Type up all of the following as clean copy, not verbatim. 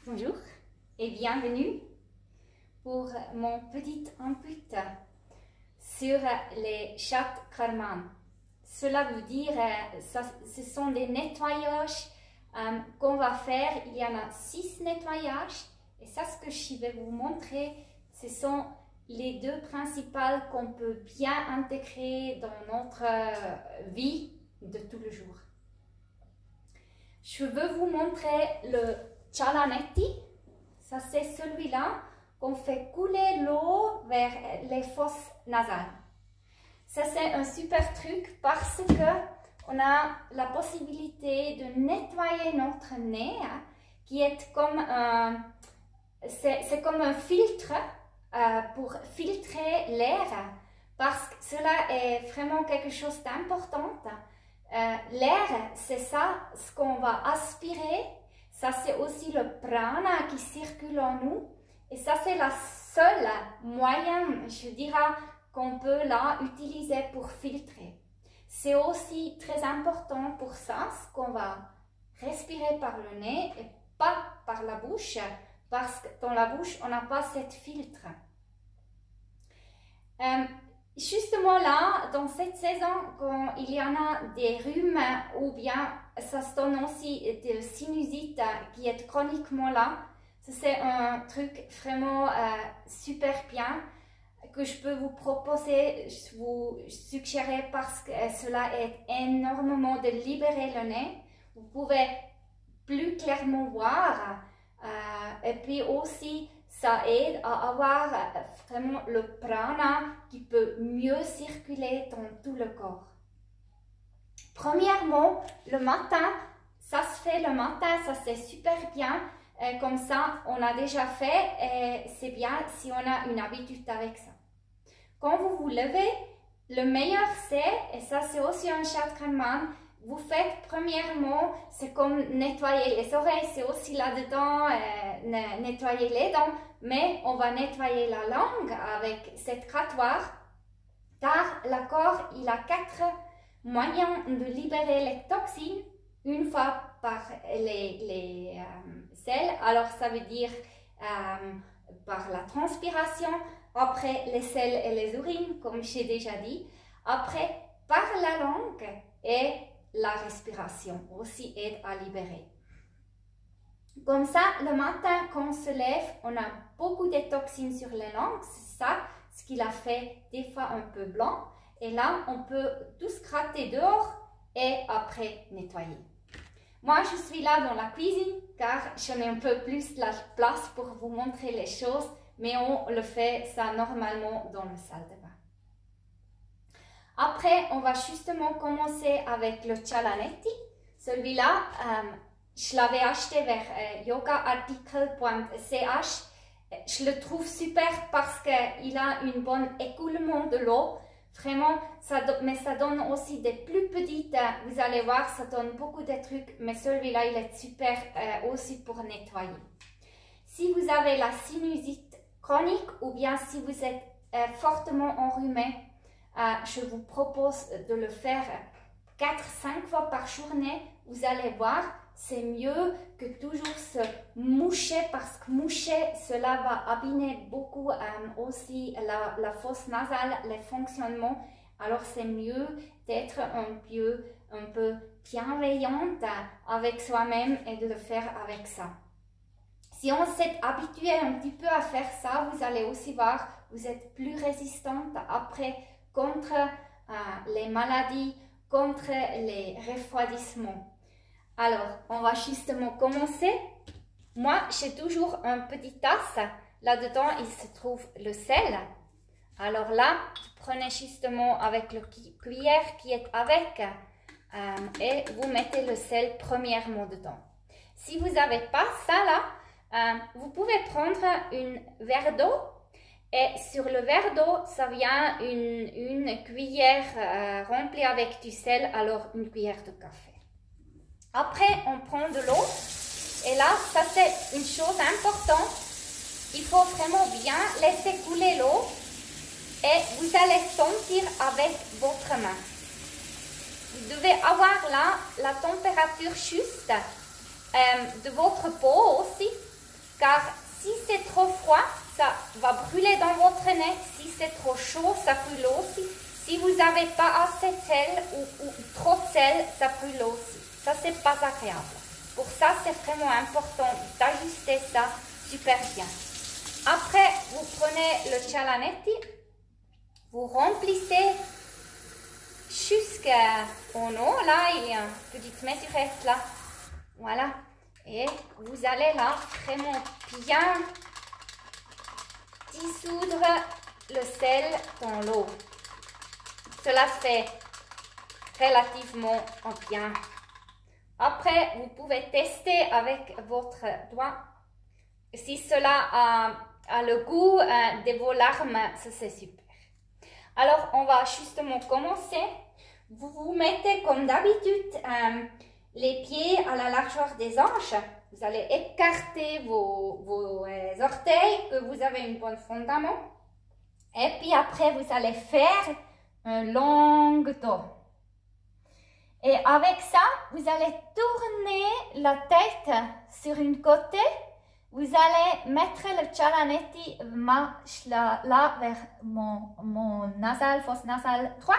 Bonjour et bienvenue pour mon petit input sur les chakrams. Cela veut dire, ce sont des nettoyages qu'on va faire. Il y en a 6 nettoyages et ça, ce que je vais vous montrer, ce sont les 2 principales qu'on peut bien intégrer dans notre vie de tous les jours. Je veux vous montrer le Chalanetti. Ça, c'est celui-là qu'on fait couler l'eau vers les fosses nasales. Ça, c'est un super truc parce que on a la possibilité de nettoyer notre nez, qui est comme c'est comme un filtre pour filtrer l'air, parce que cela est vraiment quelque chose d'important. L'air, c'est ça, ce qu'on va aspirer. Ça, c'est aussi le prana qui circule en nous. Et ça, c'est la seule moyen, je dirais, qu'on peut là utiliser pour filtrer. C'est aussi très important pour ça, ce qu'on va respirer par le nez et pas par la bouche, parce que dans la bouche, on n'a pas cette filtre. Justement là, dans cette saison, quand il y en a des rhumes ou bien ça se donne aussi de sinusite qui est chroniquement là, c'est un truc vraiment super bien que je peux vous proposer, vous suggérer parce que cela aide énormément de libérer le nez. Vous pouvez plus clairement voir et puis aussi ça aide à avoir vraiment le prana qui peut mieux circuler dans tout le corps. Premièrement, le matin, ça se fait le matin, ça c'est super bien. Comme ça, on a déjà fait et c'est bien si on a une habitude avec ça. Quand vous vous levez, le meilleur c'est, et ça c'est aussi un chakraman, vous faites premièrement, c'est comme nettoyer les oreilles, c'est aussi là-dedans, nettoyer les dents, mais on va nettoyer la langue avec cette grattoir, car le corps, il a 4 moyens de libérer les toxines, une fois par les selles, alors ça veut dire par la transpiration, après les selles et les urines, comme j'ai déjà dit, après par la langue et la respiration aussi aide à libérer. Comme ça, le matin, quand on se lève, on a beaucoup de toxines sur les langues. C'est ça ce qui l'a fait des fois un peu blanc. Et là, on peut tous gratter dehors et après nettoyer. Moi, je suis là dans la cuisine car j'en ai un peu plus la place pour vous montrer les choses. Mais on le fait ça normalement dans la salle de bain. Après, on va justement commencer avec le Chalanetti. Celui-là, je l'avais acheté vers yogaarticle.ch. Je le trouve super parce qu'il a une bonne écoulement de l'eau. Vraiment, mais ça donne aussi des plus petites. Vous allez voir, ça donne beaucoup de trucs. Mais celui-là, il est super aussi pour nettoyer. Si vous avez la sinusite chronique ou bien si vous êtes fortement enrhumé, je vous propose de le faire 4-5 fois par journée. Vous allez voir, c'est mieux que toujours se moucher parce que moucher, cela va abîmer beaucoup aussi la fosse nasale, les fonctionnements. Alors c'est mieux d'être un peu bienveillante avec soi-même et de le faire avec ça. Si on s'est habitué un petit peu à faire ça, vous allez aussi voir, vous êtes plus résistante après contre les maladies, contre les refroidissements. Alors, on va justement commencer. Moi, j'ai toujours un petit tasse. Là-dedans, il se trouve le sel. Alors là, vous prenez justement avec le cuillère qui est avec et vous mettez le sel premièrement dedans. Si vous n'avez pas ça là, vous pouvez prendre un verre d'eau et sur le verre d'eau, ça vient une cuillère remplie avec du sel, alors une cuillère de café. Après, on prend de l'eau et là, ça c'est une chose importante. Il faut vraiment bien laisser couler l'eau et vous allez sentir avec votre main. Vous devez avoir là la température juste de votre peau aussi. car si c'est trop froid, ça va brûler dans votre nez. Si c'est trop chaud, ça brûle aussi. Si vous n'avez pas assez de sel ou trop de sel, ça brûle aussi. Ça, c'est pas agréable. Pour ça, c'est vraiment important d'ajuster ça super bien. Après, vous prenez le cialanetti, vous remplissez jusqu'en haut. Là, il y a une petite mesurette là. Voilà. Et vous allez là vraiment bien dissoudre le sel dans l'eau. Cela fait relativement bien. Après, vous pouvez tester avec votre doigt si cela a le goût de vos larmes. Ça, c'est super. Alors, on va justement commencer. Vous vous mettez comme d'habitude les pieds à la largeur des hanches. Vous allez écarter vos orteils, que vous avez un bon fondament. Et puis après, vous allez faire un long dos. Et avec ça, vous allez tourner la tête sur une côté. Vous allez mettre le cialanetti là vers mon nasal, fosse nasale droite.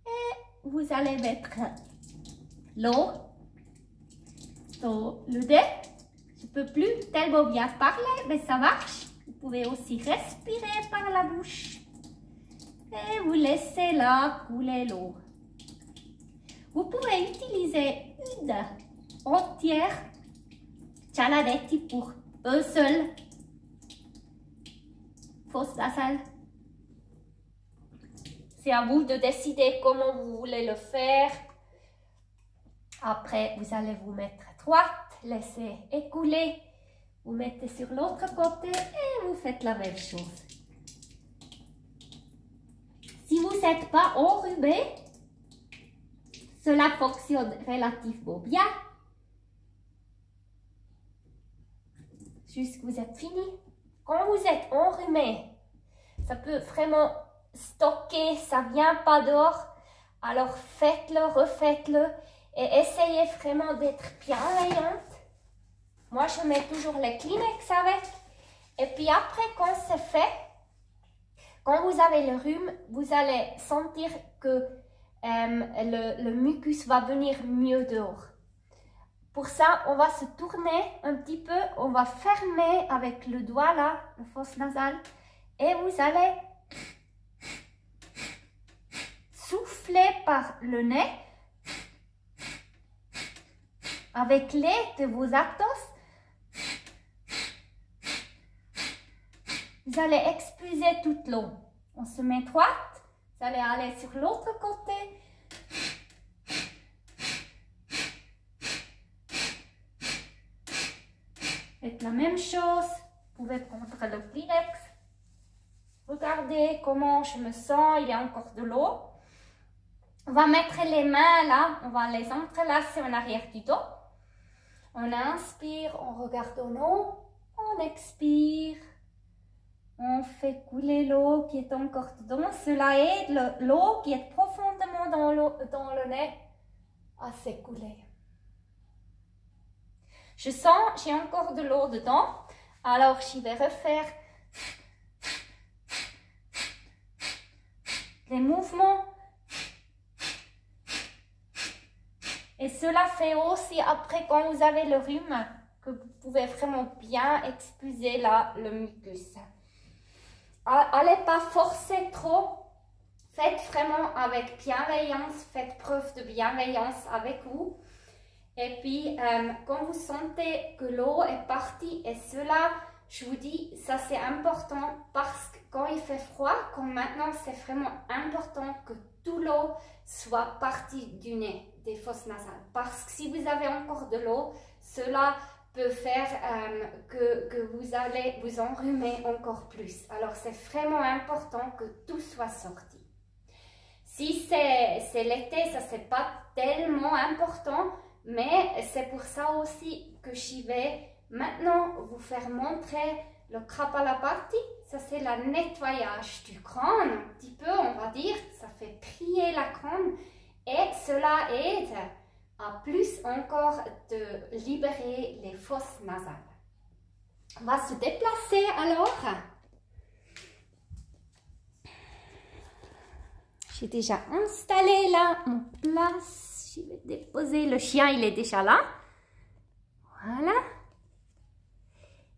Et vous allez mettre l'eau sur le nez. Je ne peux plus tellement bien parler, mais ça marche. Vous pouvez aussi respirer par la bouche. Et vous laissez là couler l'eau. Vous pouvez utiliser une entière cialanetti pour un seul fosse nasale. C'est à vous de décider comment vous voulez le faire. Après, vous allez vous mettre droite, laissez écouler. Vous mettez sur l'autre côté et vous faites la même chose. Si vous n'êtes pas enrhumé, cela fonctionne relativement bien. Juste que vous êtes fini. Quand vous êtes enrhumé, ça peut vraiment stocker, ça ne vient pas dehors. Alors faites-le, refaites-le et essayez vraiment d'être bienveillante. Moi, je mets toujours les Kleenex avec. Et puis après, quand c'est fait, quand vous avez le rhume, vous allez sentir que le mucus va venir mieux dehors. Pour ça, on va se tourner un petit peu, on va fermer avec le doigt là, le fosse nasale, et vous allez souffler par le nez avec l'aide de vos atos. Vous allez expulser toute l'eau. On se met droite, vous allez aller sur l'autre côté. Faites la même chose. Vous pouvez prendre le Kleenex. Regardez comment je me sens, il y a encore de l'eau. On va mettre les mains là, on va les entrelacer en arrière du dos. On inspire, on regarde en haut, on expire. On fait couler l'eau qui est encore dedans. Cela aide l'eau qui est profondément dans le nez à s'écouler. Je sens, j'ai encore de l'eau dedans. Alors, je vais refaire les mouvements. Et cela fait aussi, après, quand vous avez le rhume, que vous pouvez vraiment bien expulser là, le mucus. Allez pas forcer trop. Faites vraiment avec bienveillance. Faites preuve de bienveillance avec vous. Et puis, quand vous sentez que l'eau est partie, et cela, je vous dis, ça c'est important parce que quand il fait froid, comme maintenant, c'est vraiment important que toute l'eau soit partie du nez, des fosses nasales. Parce que si vous avez encore de l'eau, cela peut faire que vous allez vous enrhumer encore plus. Alors, c'est vraiment important que tout soit sorti. Si c'est l'été, ça c'est pas tellement important, mais c'est pour ça aussi que j'y vais maintenant vous faire montrer le Kapalabhati. Ça c'est le nettoyage du crâne, un petit peu on va dire, ça fait plier la crâne et cela aide à plus encore de libérer les fosses nasales. On va se déplacer alors. J'ai déjà installé là mon place. Je vais déposer le chien, il est déjà là. Voilà.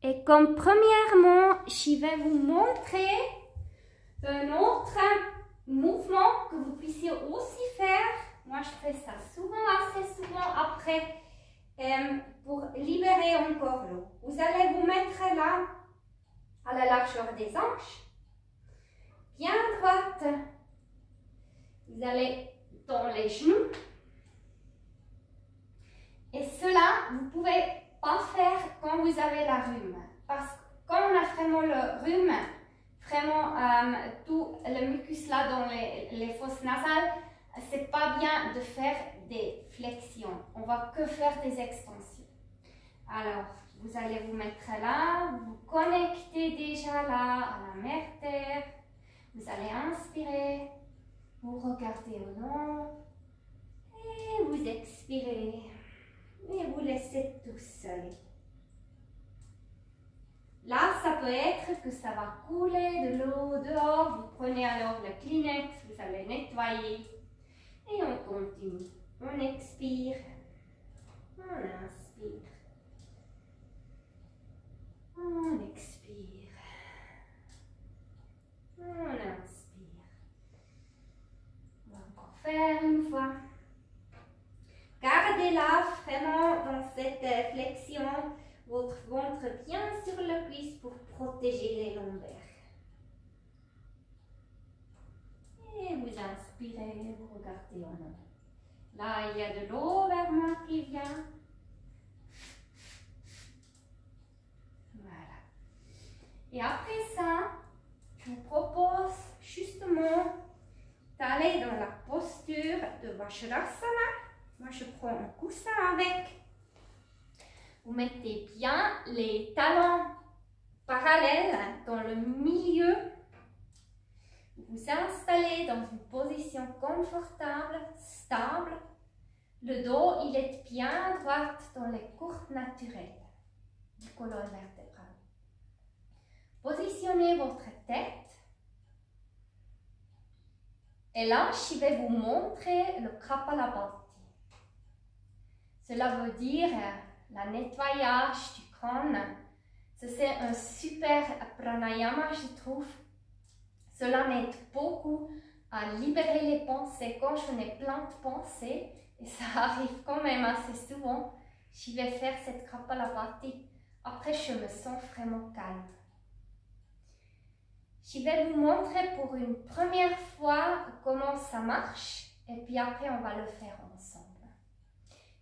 Et comme premièrement, je vais vous montrer un autre mouvement que vous puissiez aussi faire. Moi, je fais ça souvent, assez souvent après, pour libérer encore l'eau. Vous allez vous mettre là, à la largeur des hanches, bien droite. Vous allez dans les genoux. Et cela, vous ne pouvez pas faire quand vous avez la rhume. Parce que quand on a vraiment le rhume, vraiment tout le mucus là dans les fosses nasales, c'est pas bien de faire des flexions. On va que faire des extensions. Alors, vous allez vous mettre là, vous connectez déjà là à la mère terre. Vous allez inspirer, vous regardez au long et vous expirez. Et vous laissez tout seul. Là, ça peut être que ça va couler de l'eau dehors. Vous prenez alors le Kleenex, vous allez nettoyer. Et on continue. On expire. On inspire. On expire. On inspire. On va encore faire une fois. Gardez-la vraiment dans cette flexion, votre ventre bien sur le cuisse pour protéger les lombaires. Et vous inspirez, vous regardez en haut. Là, il y a de l'eau vers moi qui vient. Voilà. Et après ça, je vous propose justement d'aller dans la posture de Vajrasana. Moi, je prends un coussin avec. Vous mettez bien les talons parallèles dans le milieu. Vous vous installez dans une position confortable, stable. Le dos, il est bien droit dans les courbes naturelles du colonne vertébrale. Positionnez votre tête. Et là, je vais vous montrer le Kapalabhati. Cela veut dire le nettoyage du crâne. C'est un super pranayama, je trouve. Cela m'aide beaucoup à libérer les pensées. Quand je n'ai plein de pensées, et ça arrive quand même assez souvent, je vais faire cette Kapalabhati. Après, je me sens vraiment calme. Je vais vous montrer pour une première fois comment ça marche. Et puis après, on va le faire ensemble.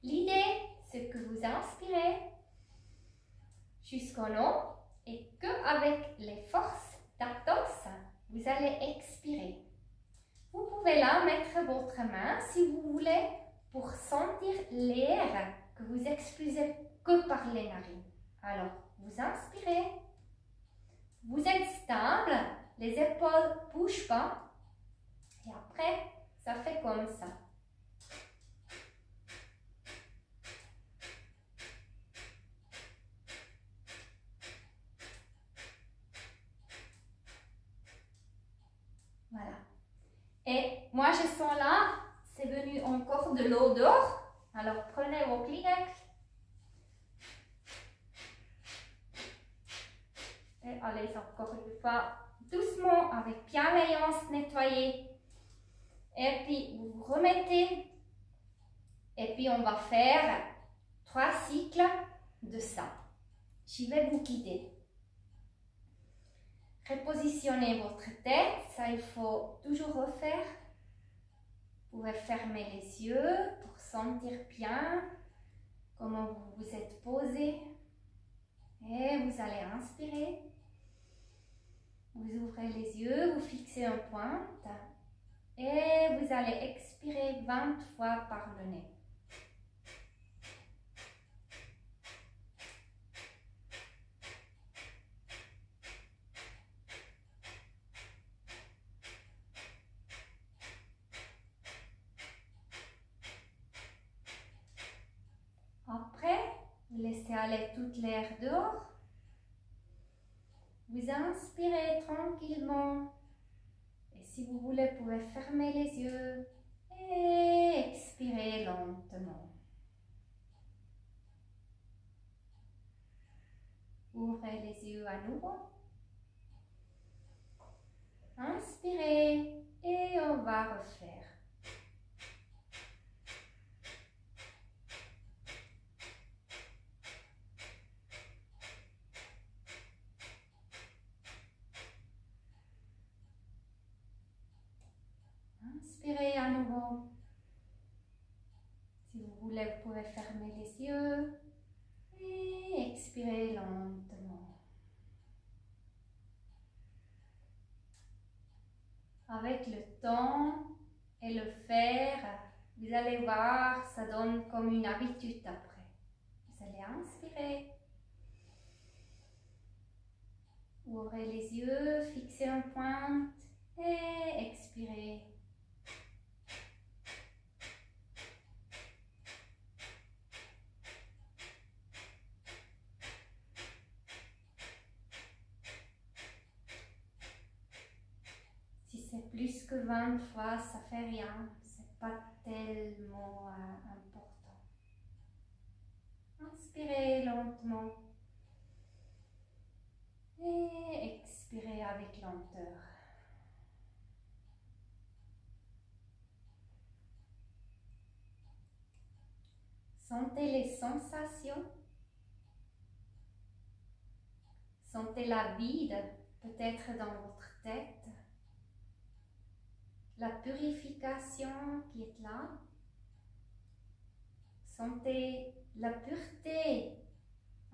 L'idée, c'est que vous inspirez jusqu'en haut et qu'avec les forces d'Atos, vous allez expirer. Vous pouvez là mettre votre main, si vous voulez, pour sentir l'air que vous expulsez que par les narines. Alors, vous inspirez, vous êtes stable, les épaules ne bougent pas et après, ça fait comme ça. Voilà. Et moi, je sens là, c'est venu encore de l'eau dehors. Alors, prenez vos Kleenex. Et allez encore une fois, doucement, avec bienveillance, nettoyer. Et puis, vous vous remettez. Et puis, on va faire 3 cycles de ça. Je vais vous guider. Repositionnez votre tête, ça il faut toujours refaire. Vous pouvez fermer les yeux pour sentir bien comment vous vous êtes posé. Et vous allez inspirer. Vous ouvrez les yeux, vous fixez un point. Et vous allez expirer 20 fois par le nez. Après, vous laissez aller toute l'air dehors. Vous inspirez tranquillement. Et si vous voulez, vous pouvez fermer les yeux et expirer lentement. Ouvrez les yeux à nouveau. Inspirez et on va refaire. Inspirez à nouveau. Si vous voulez, vous pouvez fermer les yeux et expirer lentement. Avec le temps et le faire, vous allez voir, ça donne comme une habitude après. Vous allez inspirer. Ouvrez les yeux, fixez un point et expirez. Si c'est plus que 20 fois, ça fait rien. C'est pas tellement important. Inspirez lentement et expirez avec lenteur. Sentez les sensations. Sentez la vide peut-être dans votre tête. La purification qui est là. Sentez la pureté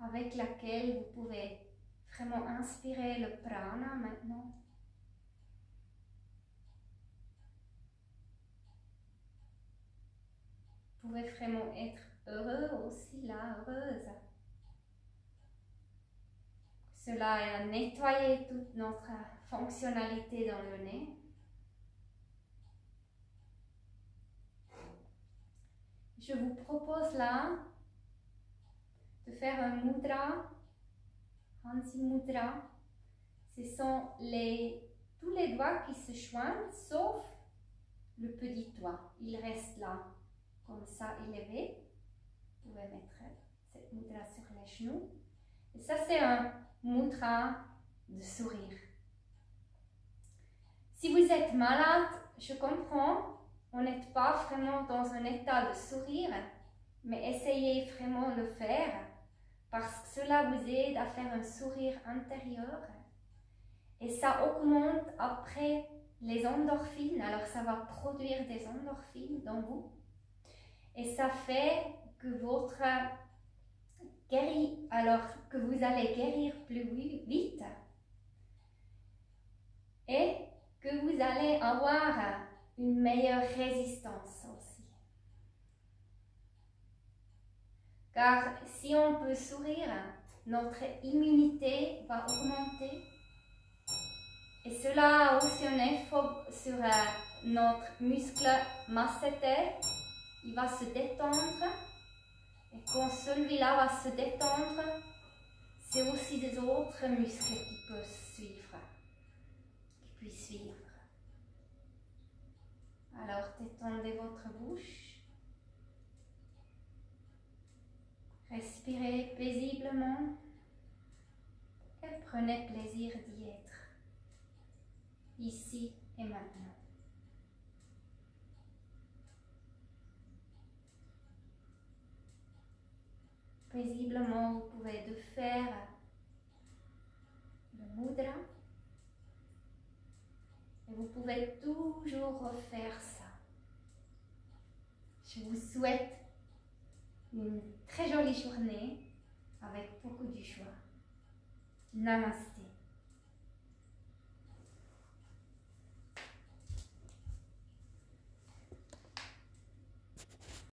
avec laquelle vous pouvez vraiment inspirer le prana maintenant. Vous pouvez vraiment être heureux aussi là, heureuse. Cela a nettoyé toute notre fonctionnalité dans le nez. Je vous propose là de faire un mudra, Hansi Mudra. Ce sont tous les doigts qui se joignent, sauf le petit doigt. Il reste là, comme ça, élevé. Vous pouvez mettre cette mudra sur les genoux. Et ça, c'est un mudra de sourire. Si vous êtes malade, je comprends. On n'est pas vraiment dans un état de sourire, mais essayez vraiment de le faire parce que cela vous aide à faire un sourire intérieur et ça augmente après les endorphines. Alors ça va produire des endorphines dans vous et ça fait que votre que vous allez guérir plus vite et que vous allez avoir une meilleure résistance aussi. Car si on peut sourire, notre immunité va augmenter. Et cela a aussi un effet sur notre muscle masséter. Il va se détendre. Et quand celui-là va se détendre, c'est aussi des autres muscles qui peuvent suivre. Qui puissent suivre. Alors, détendez votre bouche. Respirez paisiblement et prenez plaisir d'y être, ici et maintenant. Paisiblement, vous pouvez faire le mudra et vous pouvez toujours refaire ça. Je vous souhaite une très jolie journée avec beaucoup de joie. Namaste.